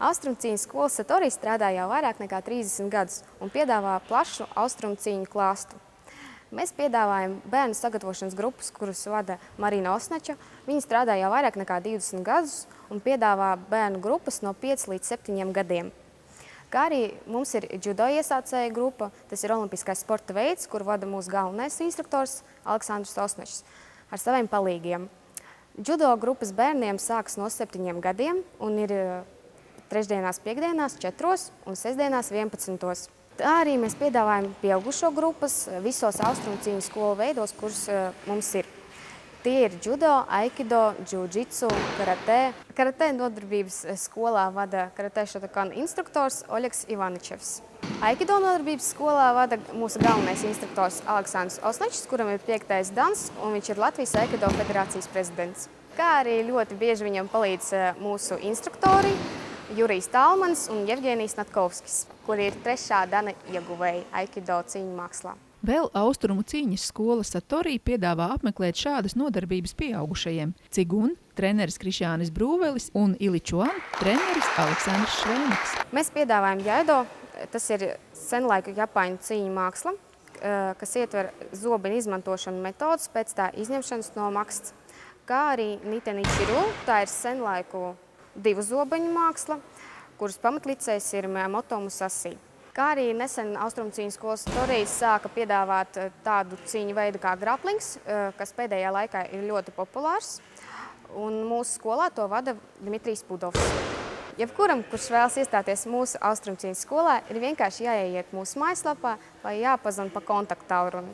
Austrumcīņu skola Satorī strādā jau vairāk nekā 30 gadus un piedāvā plašu austrumcīņu klāstu. Mēs piedāvājam bērnu sagatavošanas grupas, kuras vada Marina Osnača. Viņa strādā jau vairāk nekā 20 gadus un piedāvā bērnu grupas no 5 līdz 7 gadiem. Kā arī mums ir judo iesācēja grupa, tas ir olimpiskais sporta veids, kur vada mūsu galvenais instruktors Aleksandrs Osnačs ar saviem palīgiem. Judo grupas bērniem sākas no 7 gadiem un ir trešdienās, piekdienās 4 un sestdienās 11. Tā arī mēs piedāvājam pieaugušo grupas visos austrumcīņu skolu veidos, kurus mums ir. Tie ir judo, aikido, džudžitsu, karate. Karate nodarbības skolā vada karate šotokanu instruktors Oļegs Ivaničevs. Aikido nodarbības skolā vada mūsu galvenais instruktors Aleksandrs Osnačs, kuram ir 5. dans, un viņš ir Latvijas Aikido federācijas prezidents. Kā arī ļoti bieži viņam palīdz mūsu instruktori Jurijs Talmans un Jevgenijs Natkovskis, kuri ir 3. dana ieguvēji Aikido cīņu mākslā. Vēl Austrumu cīņas skola Satorī piedāvā apmeklēt šādas nodarbības pieaugušajiem. Cigun, treneris Krišjānis Brūvelis un Iličuan, treneris Aleksandrs Švēniks. Mēs piedāvājam jaido, tas ir senlaiku japāņu cīņu māksla, kas ietver zobeņu izmantošanu metodus pēc tā izņemšanas no maksts. Kā arī niteničiru, tā ir senlaiku 2 zobeņu māksla, kuras pamatlicējs ir Miyamoto Musashi. Kā arī nesen Austrumcīņu skola Satorī sāka piedāvāt tādu cīņu veidu kā graplings, kas pēdējā laikā ir ļoti populārs, un mūsu skolā to vada Dmitrijs Pudovs. Jebkuram, kurš vēlas iestāties mūsu Austrumcīņu skolā, ir vienkārši jāieiet mūsu mājaslapā vai jāpazvan pa kontaktu tālruni.